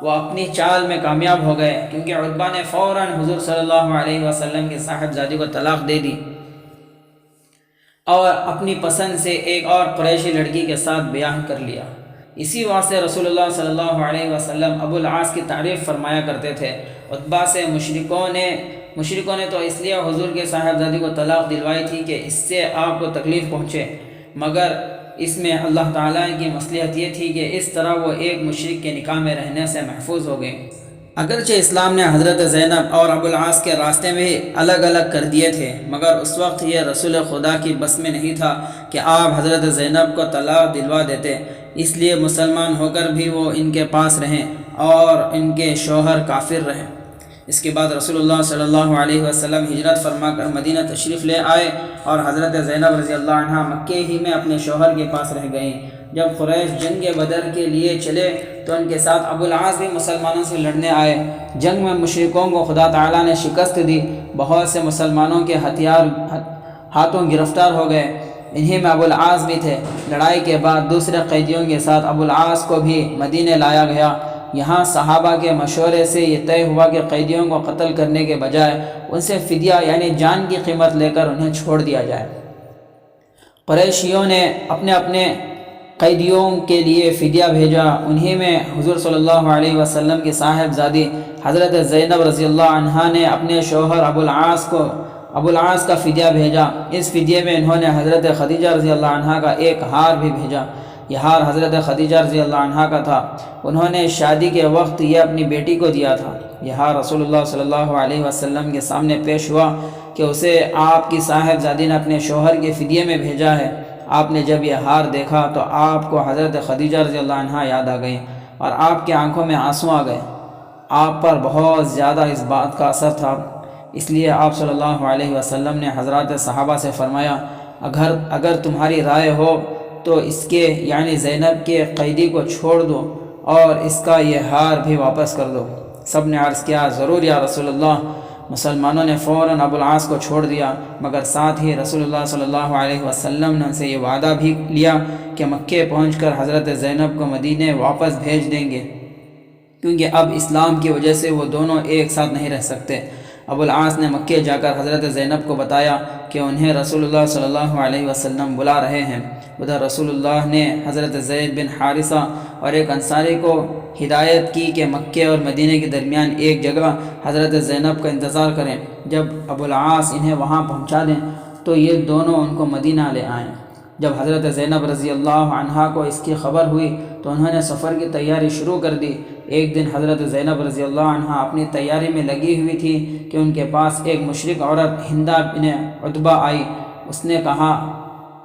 وہ اپنی چال میں کامیاب ہو گئے، کیونکہ عتبہ نے فوراً حضور صلی اللہ علیہ وسلم کے صاحبزادی کو طلاق دے دی اور اپنی پسند سے ایک اور قریشی لڑکی کے ساتھ بیاہ کر لیا۔ اسی واسطے رسول اللہ صلی اللہ علیہ وسلم ابو العاص کی تعریف فرمایا کرتے تھے۔ عتبہ سے مشرکوں نے تو اس لیے حضور کے صاحبزادی کو طلاق دلوائی تھی کہ اس سے آپ کو تکلیف پہنچے، مگر اس میں اللہ تعالیٰ کی مصلحت یہ تھی کہ اس طرح وہ ایک مشرک کے نکاح میں رہنے سے محفوظ ہو گئے۔ اگرچہ اسلام نے حضرت زینب اور ابو العاص کے راستے میں الگ الگ کر دیے تھے، مگر اس وقت یہ رسول خدا کی بس میں نہیں تھا کہ آپ حضرت زینب کو طلاق دلوا دیتے، اس لیے مسلمان ہو کر بھی وہ ان کے پاس رہیں اور ان کے شوہر کافر رہیں۔ اس کے بعد رسول اللہ صلی اللہ علیہ وسلم ہجرت فرما کر مدینہ تشریف لے آئے اور حضرت زینب رضی اللہ عنہ مکے ہی میں اپنے شوہر کے پاس رہ گئیں۔ جب قریش جنگ بدر کے لیے چلے تو ان کے ساتھ ابو العاص بھی مسلمانوں سے لڑنے آئے۔ جنگ میں مشرکوں کو خدا تعالیٰ نے شکست دی، بہت سے مسلمانوں کے ہتھیار ہاتھوں گرفتار ہو گئے، انہی میں ابو العاص بھی تھے۔ لڑائی کے بعد دوسرے قیدیوں کے ساتھ ابو العاص کو بھی مدینے لایا گیا۔ یہاں صحابہ کے مشورے سے یہ طے ہوا کہ قیدیوں کو قتل کرنے کے بجائے ان سے فدیہ یعنی جان کی قیمت لے کر انہیں چھوڑ دیا جائے۔ قریشیوں نے اپنے قیدیوں کے لیے فدیہ بھیجا، انہی میں حضور صلی اللہ علیہ وسلم کی صاحبزادی حضرت زینب رضی اللہ عنہا نے اپنے شوہر ابو العاص کا فدیہ بھیجا۔ اس فدیے میں انہوں نے حضرت خدیجہ رضی اللہ عنہا کا ایک ہار بھی بھیجا۔ یہ ہار حضرت خدیجہ رضی اللہ عنہا کا تھا، انہوں نے شادی کے وقت یہ اپنی بیٹی کو دیا تھا۔ یہ ہار رسول اللہ صلی اللہ علیہ وسلم کے سامنے پیش ہوا کہ اسے آپ کی صاحبزادی نے اپنے شوہر کے فدیے میں بھیجا ہے۔ آپ نے جب یہ ہار دیکھا تو آپ کو حضرت خدیجہ رضی اللہ عنہا یاد آ گئی اور آپ کے آنکھوں میں آنسو آ گئے۔ آپ پر بہت زیادہ اس بات کا اثر تھا، اس لیے آپ صلی اللہ علیہ وسلم نے حضرات صحابہ سے فرمایا، اگر تمہاری رائے ہو تو اس کے یعنی زینب کے قیدی کو چھوڑ دو اور اس کا یہ ہار بھی واپس کر دو۔ سب نے عرض کیا، ضرور یا رسول اللہ۔ مسلمانوں نے فوراً ابو العاص کو چھوڑ دیا، مگر ساتھ ہی رسول اللہ صلی اللہ علیہ وسلم نے ان سے یہ وعدہ بھی لیا کہ مکے پہنچ کر حضرت زینب کو مدینے واپس بھیج دیں گے، کیونکہ اب اسلام کی وجہ سے وہ دونوں ایک ساتھ نہیں رہ سکتے۔ ابو العاص نے مکے جا کر حضرت زینب کو بتایا کہ انہیں رسول اللہ صلی اللہ علیہ وسلم بلا رہے ہیں۔ ادھر رسول اللہ نے حضرت زید بن حارثہ اور ایک انصاری کو ہدایت کی کہ مکے اور مدینے کے درمیان ایک جگہ حضرت زینب کا انتظار کریں، جب ابو العاص انہیں وہاں پہنچا دیں تو یہ دونوں ان کو مدینہ لے آئیں۔ جب حضرت زینب رضی اللہ عنہا کو اس کی خبر ہوئی تو انہوں نے سفر کی تیاری شروع کر دی۔ ایک دن حضرت زینب رضی اللہ عنہا اپنی تیاری میں لگی ہوئی تھی کہ ان کے پاس ایک مشرک عورت ہندہ بن عتبہ آئی۔ اس نے کہا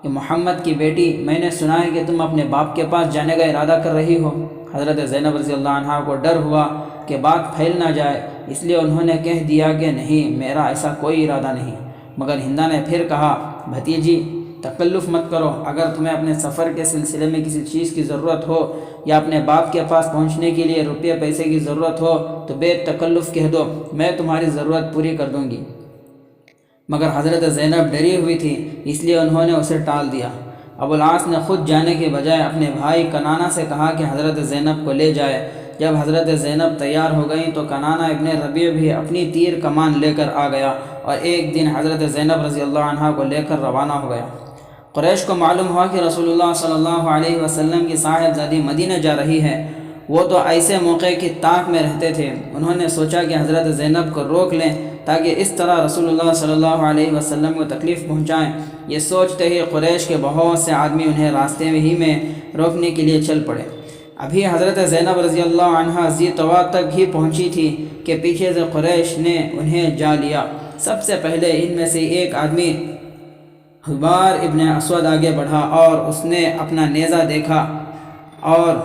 کہ محمد کی بیٹی، میں نے سنا ہے کہ تم اپنے باپ کے پاس جانے کا ارادہ کر رہی ہو۔ حضرت زینب رضی اللہ عنہا کو ڈر ہوا کہ بات پھیل نہ جائے، اس لیے انہوں نے کہہ دیا کہ نہیں، میرا ایسا کوئی ارادہ نہیں۔ مگر ہندہ نے پھر کہا، بھتیجی تکلف مت کرو، اگر تمہیں اپنے سفر کے سلسلے میں کسی چیز کی ضرورت ہو یا اپنے باپ کے پاس پہنچنے کے لیے روپے پیسے کی ضرورت ہو تو بے تکلف کہہ دو، میں تمہاری ضرورت پوری کر دوں گی۔ مگر حضرت زینب ڈری ہوئی تھی، اس لیے انہوں نے اسے ٹال دیا۔ ابو العاص نے خود جانے کے بجائے اپنے بھائی کنانہ سے کہا کہ حضرت زینب کو لے جائے۔ جب حضرت زینب تیار ہو گئیں تو کنانہ ابن ربیع بھی اپنی تیر کمان لے کر آ گیا اور ایک دن حضرت زینب رضی اللہ عنہا کو لے کر روانہ ہو گیا۔ قریش کو معلوم ہوا کہ رسول اللہ صلی اللہ علیہ وسلم کی صاحبزادی مدینہ جا رہی ہے۔ وہ تو ایسے موقع کی تاک میں رہتے تھے، انہوں نے سوچا کہ حضرت زینب کو روک لیں تاکہ اس طرح رسول اللہ صلی اللہ علیہ وسلم کو تکلیف پہنچائیں۔ یہ سوچتے ہی قریش کے بہت سے آدمی انہیں راستے ہی میں روکنے کے لیے چل پڑے۔ ابھی حضرت زینب رضی اللہ عنہا ذی طوا تک ہی پہنچی تھی کہ پیچھے سے قریش نے انہیں جا لیا۔ سب سے پہلے ان میں سے ایک آدمی حبار ابن اسود آگے بڑھا اور اس نے اپنا نیزہ دیکھا اور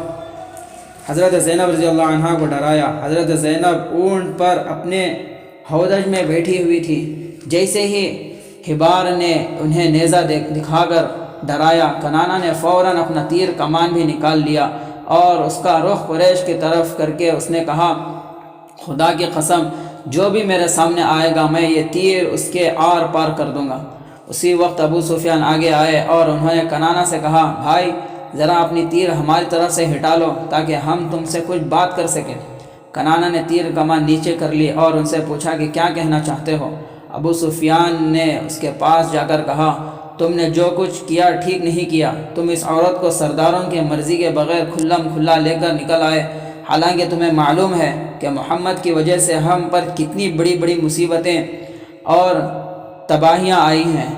حضرت زینب رضی اللہ عنہا کو ڈرایا۔ حضرت زینب اونٹ پر اپنے ہودج میں بیٹھی ہوئی تھی۔ جیسے ہی حبار نے انہیں نیزہ دکھا کر ڈرایا، کنانہ نے فوراً اپنا تیر کمان بھی نکال لیا اور اس کا رخ قریش کی طرف کر کے اس نے کہا، خدا کی قسم، جو بھی میرے سامنے آئے گا میں یہ تیر اس کے آر پار کر دوں گا۔ اسی وقت ابو سفیان آگے آئے اور انہوں نے کنانہ سے کہا، بھائی ذرا اپنی تیر ہماری طرف سے ہٹا لو تاکہ ہم تم سے کچھ بات کر سکیں۔ کنانہ نے تیر کمان نیچے کر لی اور ان سے پوچھا کہ کیا کہنا چاہتے ہو؟ ابو سفیان نے اس کے پاس جا کر کہا، تم نے جو کچھ کیا ٹھیک نہیں کیا۔ تم اس عورت کو سرداروں کی مرضی کے بغیر کھلم کھلا لے کر نکل آئے، حالانکہ تمہیں معلوم ہے کہ محمد کی وجہ سے ہم پر کتنی بڑی بڑی مصیبتیں اور تباہیاں آئی ہیں۔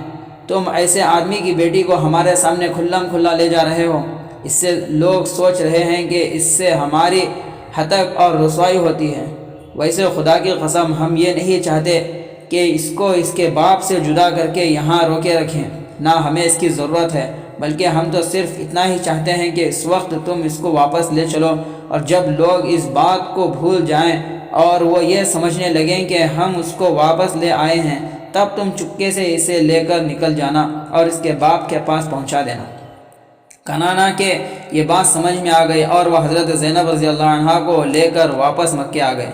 تم ایسے آدمی کی بیٹی کو ہمارے سامنے کھلم کھلا لے جا رہے ہو۔ اس سے لوگ سوچ رہے ہیں کہ اس سے ہماری ہتک اور رسوائی ہوتی ہے۔ ویسے خدا کی قسم ہم یہ نہیں چاہتے کہ اس کو اس کے باپ سے جدا کر کے یہاں روکے رکھیں، نہ ہمیں اس کی ضرورت ہے، بلکہ ہم تو صرف اتنا ہی چاہتے ہیں کہ اس وقت تم اس کو واپس لے چلو، اور جب لوگ اس بات کو بھول جائیں اور وہ یہ سمجھنے لگیں کہ ہم اس کو واپس لے آئے ہیں، تب تم چپکے سے اسے لے کر نکل جانا اور اس کے باپ کے پاس پہنچا دینا۔ کنانہ کے یہ بات سمجھ میں آ گئی اور وہ حضرت زینب رضی اللہ عنہا کو لے کر واپس مکے آ گئے۔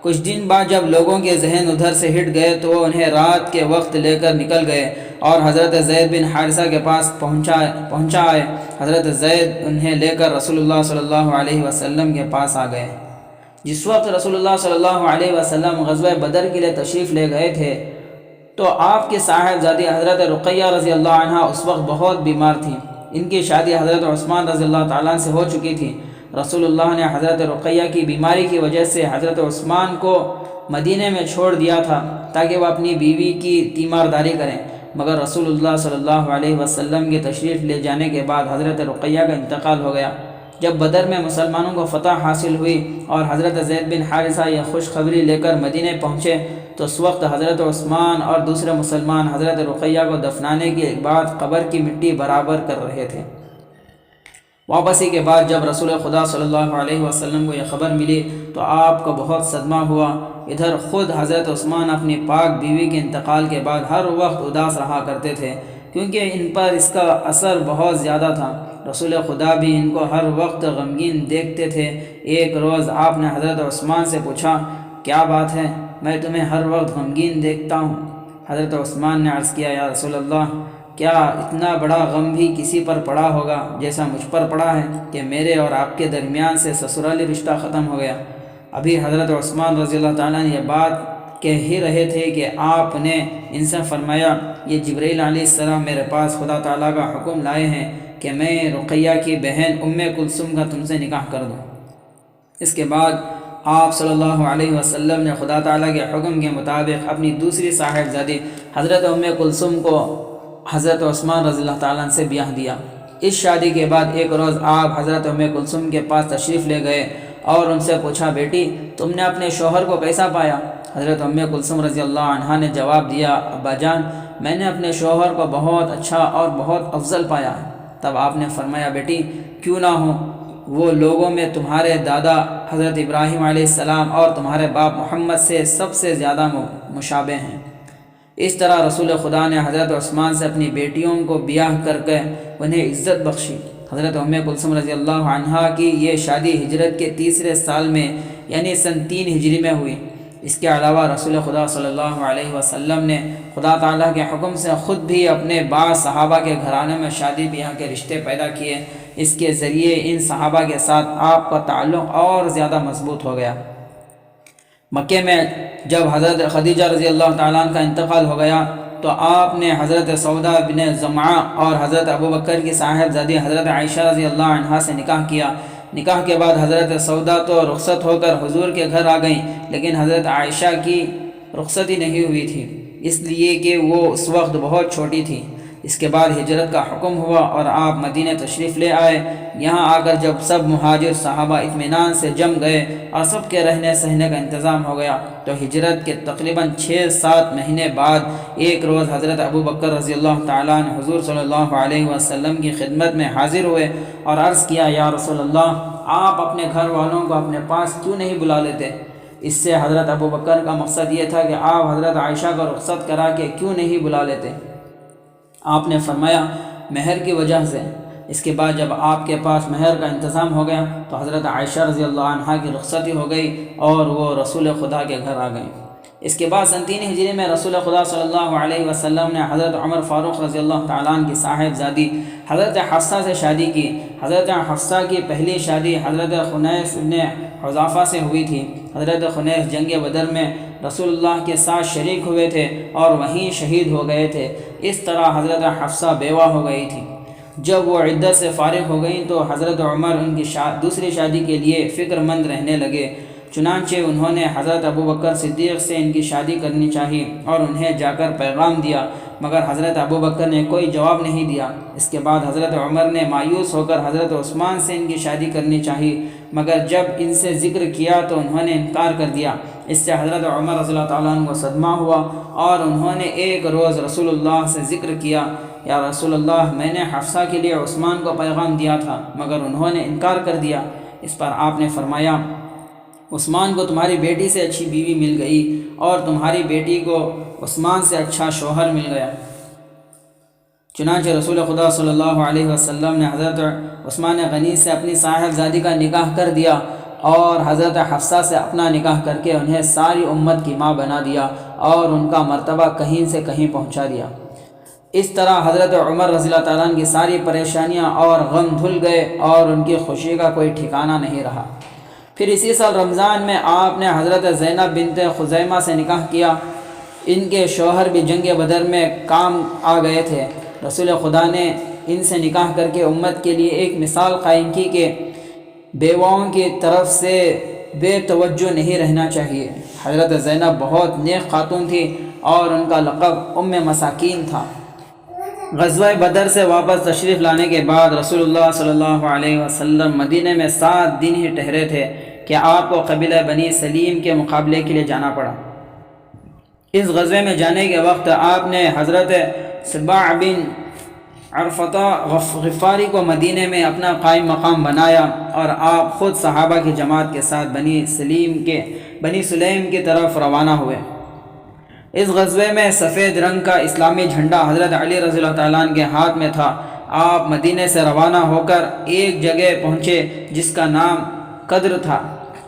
کچھ دن بعد جب لوگوں کے ذہن ادھر سے ہٹ گئے تو وہ انہیں رات کے وقت لے کر نکل گئے اور حضرت زید بن حارثہ کے پاس پہنچا آئے۔ حضرت زید انہیں لے کر رسول اللہ صلی اللہ علیہ وسلم کے پاس آ گئے۔ جس وقت رسول اللہ صلی اللہ علیہ وسلم غزوہ بدر کے لیے تشریف لے گئے تھے تو آپ کے صاحبزادی حضرت رقیہ رضی اللہ عنہ اس وقت بہت بیمار تھیں۔ ان کی شادی حضرت عثمان رضی اللہ تعالیٰ عنہ سے ہو چکی تھی۔ رسول اللہ نے حضرت رقیہ کی بیماری کی وجہ سے حضرت عثمان کو مدینے میں چھوڑ دیا تھا تاکہ وہ اپنی بیوی کی تیمارداری کریں، مگر رسول اللہ صلی اللہ علیہ وسلم کے تشریف لے جانے کے بعد حضرت رقیہ کا انتقال ہو گیا۔ جب بدر میں مسلمانوں کو فتح حاصل ہوئی اور حضرت زید بن حارثہ یہ خوشخبری لے کر مدینے پہنچے تو اس وقت حضرت عثمان اور دوسرے مسلمان حضرت رقیہ کو دفنانے کے بعد قبر کی مٹی برابر کر رہے تھے۔ واپسی کے بعد جب رسول خدا صلی اللہ علیہ وسلم کو یہ خبر ملی تو آپ کو بہت صدمہ ہوا۔ ادھر خود حضرت عثمان اپنی پاک بیوی کے انتقال کے بعد ہر وقت اداس رہا کرتے تھے کیونکہ ان پر اس کا اثر بہت زیادہ تھا۔ رسول خدا بھی ان کو ہر وقت غمگین دیکھتے تھے۔ ایک روز آپ نے حضرت عثمان سے پوچھا، کیا بات ہے؟ میں تمہیں ہر وقت غمگین دیکھتا ہوں۔ حضرت عثمان نے عرض کیا، یا رسول اللہ، کیا اتنا بڑا غم بھی کسی پر پڑا ہوگا جیسا مجھ پر پڑا ہے کہ میرے اور آپ کے درمیان سے سسرالی رشتہ ختم ہو گیا؟ ابھی حضرت عثمان رضی اللہ تعالیٰ نے یہ بات کہہ ہی رہے تھے کہ آپ نے ان سے فرمایا، یہ جبرائیل علیہ السلام میرے پاس خدا تعالیٰ کا حکم لائے ہیں کہ میں رقیہ کی بہن ام کلثوم کا تم سے نکاح کر دوں۔ اس کے بعد آپ صلی اللہ علیہ وسلم نے خدا تعالیٰ کے حکم کے مطابق اپنی دوسری صاحبزادی حضرت ام کلثوم کو حضرت عثمان رضی اللہ تعالیٰ عنہ سے بیاہ دیا۔ اس شادی کے بعد ایک روز آپ حضرت ام کلثوم کے پاس تشریف لے گئے اور ان سے پوچھا، بیٹی تم نے اپنے شوہر کو کیسا پایا؟ حضرت ام کلثوم رضی اللہ عنہا نے جواب دیا، ابا جان، میں نے اپنے شوہر کو بہت اچھا اور بہت افضل پایا ہے۔ تب آپ نے فرمایا، بیٹی کیوں نہ ہو، وہ لوگوں میں تمہارے دادا حضرت ابراہیم علیہ السلام اور تمہارے باپ محمد سے سب سے زیادہ مشابہ ہیں۔ اس طرح رسول خدا نے حضرت عثمان سے اپنی بیٹیوں کو بیاہ کر کے انہیں عزت بخشی۔ حضرت ام کلثوم رضی اللہ عنہا کی یہ شادی ہجرت کے تیسرے سال میں یعنی سن 3 ہجری میں ہوئی۔ اس کے علاوہ رسول خدا صلی اللہ علیہ وسلم نے خدا تعالیٰ کے حکم سے خود بھی اپنے بعض صحابہ کے گھرانے میں شادی بیاہ کے رشتے پیدا کیے۔ اس کے ذریعے ان صحابہ کے ساتھ آپ کا تعلق اور زیادہ مضبوط ہو گیا۔ مکے میں جب حضرت خدیجہ رضی اللہ تعالیٰ عنہ کا انتقال ہو گیا تو آپ نے حضرت سودا بن زمعہ اور حضرت ابوبکر کی صاحبزادی حضرت عائشہ رضی اللہ عنہا سے نکاح کیا۔ نکاح کے بعد حضرت سودا تو رخصت ہو کر حضور کے گھر آ گئیں، لیکن حضرت عائشہ کی رخصتی نہیں ہوئی تھی، اس لیے کہ وہ اس وقت بہت چھوٹی تھی۔ اس کے بعد ہجرت کا حکم ہوا اور آپ مدینہ تشریف لے آئے۔ یہاں آ کر جب سب مہاجر صحابہ اطمینان سے جم گئے اور سب کے رہنے سہنے کا انتظام ہو گیا تو ہجرت کے تقریباً 6-7 مہینے بعد ایک روز حضرت ابوبکر رضی اللہ تعالیٰ عنہ حضور صلی اللہ علیہ وسلم کی خدمت میں حاضر ہوئے اور عرض کیا، یا رسول اللہ، آپ اپنے گھر والوں کو اپنے پاس کیوں نہیں بلا لیتے؟ اس سے حضرت ابوبکر کا مقصد یہ تھا کہ آپ حضرت عائشہ کو رخصت کرا کے کیوں نہیں بلا لیتے؟ آپ نے فرمایا، مہر کی وجہ سے۔ اس کے بعد جب آپ کے پاس مہر کا انتظام ہو گیا تو حضرت عائشہ رضی اللہ عنہا کی رخصتی ہو گئی اور وہ رسول خدا کے گھر آ گئیں۔ اس کے بعد 3 ہجری میں رسول خدا صلی اللہ علیہ وسلم نے حضرت عمر فاروق رضی اللہ تعالیٰ عنہ کی صاحبزادی حضرت حفصہ سے شادی کی۔ حضرت حفصہ کی پہلی شادی حضرت خنیس بن حذافہ سے ہوئی تھی۔ حضرت خنیس جنگ بدر میں رسول اللہ کے ساتھ شریک ہوئے تھے اور وہیں شہید ہو گئے تھے۔ اس طرح حضرت حفصہ بیوہ ہو گئی تھی۔ جب وہ عدت سے فارغ ہو گئیں تو حضرت عمر ان کی دوسری شادی کے لیے فکر مند رہنے لگے، چنانچہ انہوں نے حضرت ابوبکر صدیق سے ان کی شادی کرنی چاہی اور انہیں جا کر پیغام دیا، مگر حضرت ابوبکر نے کوئی جواب نہیں دیا۔ اس کے بعد حضرت عمر نے مایوس ہو کر حضرت عثمان سے ان کی شادی کرنی چاہی، مگر جب ان سے ذکر کیا تو انہوں نے انکار کر دیا۔ اس سے حضرت عمر رضی اللہ تعالیٰ عنہ کو صدمہ ہوا اور انہوں نے ایک روز رسول اللہ سے ذکر کیا، یا رسول اللہ، میں نے حفصہ کے لیے عثمان کو پیغام دیا تھا مگر انہوں نے انکار کر دیا۔ اس پر آپ نے فرمایا، عثمان کو تمہاری بیٹی سے اچھی بیوی مل گئی اور تمہاری بیٹی کو عثمان سے اچھا شوہر مل گیا۔ چنانچہ رسول خدا صلی اللہ علیہ وسلم نے حضرت عثمان غنی سے اپنی صاحبزادی کا نکاح کر دیا اور حضرت حفصہ سے اپنا نکاح کر کے انہیں ساری امت کی ماں بنا دیا اور ان کا مرتبہ کہیں سے کہیں پہنچا دیا۔ اس طرح حضرت عمر رضی اللہ تعالیٰ عنہ کی ساری پریشانیاں اور غم دھل گئے اور ان کی خوشی کا کوئی ٹھکانہ نہیں رہا۔ پھر اسی سال رمضان میں آپ نے حضرت زینب بنت خزیمہ سے نکاح کیا۔ ان کے شوہر بھی جنگ بدر میں کام آ گئے تھے۔ رسول خدا نے ان سے نکاح کر کے امت کے لیے ایک مثال قائم کی کہ بیواؤں کی طرف سے بے توجہ نہیں رہنا چاہیے۔ حضرت زینب بہت نیک خاتون تھی اور ان کا لقب ام مساکین تھا۔ غزوہ بدر سے واپس تشریف لانے کے بعد رسول اللہ صلی اللہ علیہ وسلم مدینہ میں 7 دن ہی ٹھہرے تھے کہ آپ کو قبیلہ بنی سلیم کے مقابلے کے لیے جانا پڑا۔ اس غزوے میں جانے کے وقت آپ نے حضرت سباع بن عرفطہ غفاری کو مدینہ میں اپنا قائم مقام بنایا اور آپ خود صحابہ کی جماعت کے ساتھ بنی سلیم کی طرف روانہ ہوئے۔ اس غزوے میں سفید رنگ کا اسلامی جھنڈا حضرت علی رضی اللہ تعالیٰ عنہ کے ہاتھ میں تھا۔ آپ مدینہ سے روانہ ہو کر ایک جگہ پہنچے جس کا نام قدر تھا۔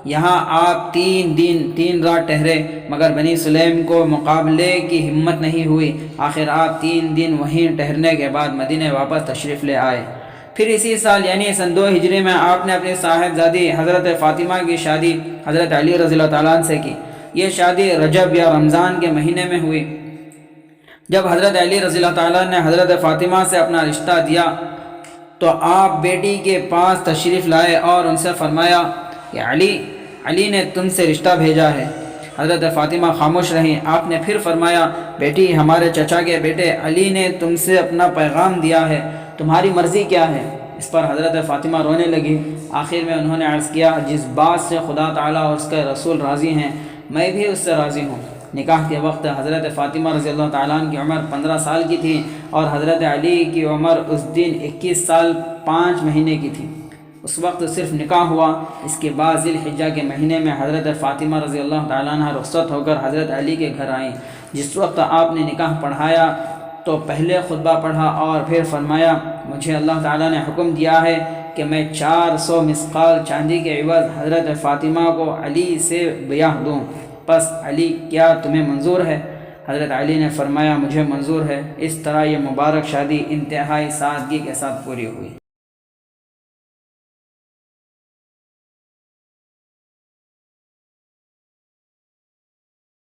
یہاں آپ 3 دن 3 رات ٹھہرے مگر بنی سلیم کو مقابلے کی ہمت نہیں ہوئی۔ آخر آپ 3 دن وہیں ٹھہرنے کے بعد مدینہ واپس تشریف لے آئے۔ پھر اسی سال یعنی سن 2 ہجری میں آپ نے اپنی صاحبزادی حضرت فاطمہ کی شادی حضرت علی رضی اللہ تعالیٰ عنہ سے کی۔ یہ شادی رجب یا رمضان کے مہینے میں ہوئی۔ جب حضرت علی رضی اللہ تعالیٰ نے حضرت فاطمہ سے اپنا رشتہ دیا تو آپ بیٹی کے پاس تشریف لائے اور ان سے فرمایا کہ علی نے تم سے رشتہ بھیجا ہے۔ حضرت فاطمہ خاموش رہیں۔ آپ نے پھر فرمایا، بیٹی، ہمارے چچا کے بیٹے علی نے تم سے اپنا پیغام دیا ہے، تمہاری مرضی کیا ہے؟ اس پر حضرت فاطمہ رونے لگی۔ آخر میں انہوں نے عرض کیا، جس بات سے خدا تعالیٰ اور اس کے رسول راضی ہیں میں بھی اس سے راضی ہوں۔ نکاح کے وقت حضرت فاطمہ رضی اللہ تعالیٰ عنہ کی عمر 15 سال کی تھی اور حضرت علی کی عمر اس دن 21 سال 5 مہینے کی تھی۔ اس وقت صرف نکاح ہوا۔ اس کے بعد ذی الحجہ کے مہینے میں حضرت فاطمہ رضی اللہ تعالیٰ عنہ رخصت ہو کر حضرت علی کے گھر آئیں۔ جس وقت آپ نے نکاح پڑھایا تو پہلے خطبہ پڑھا اور پھر فرمایا، مجھے اللہ تعالیٰ نے حکم دیا ہے کہ میں 400 مثقال چاندی کے عوض حضرت فاطمہ کو علی سے بیاہ دوں، پس علی کیا تمہیں منظور ہے؟ حضرت علی نے فرمایا، مجھے منظور ہے۔ اس طرح یہ مبارک شادی انتہائی سادگی کے ساتھ پوری ہوئی۔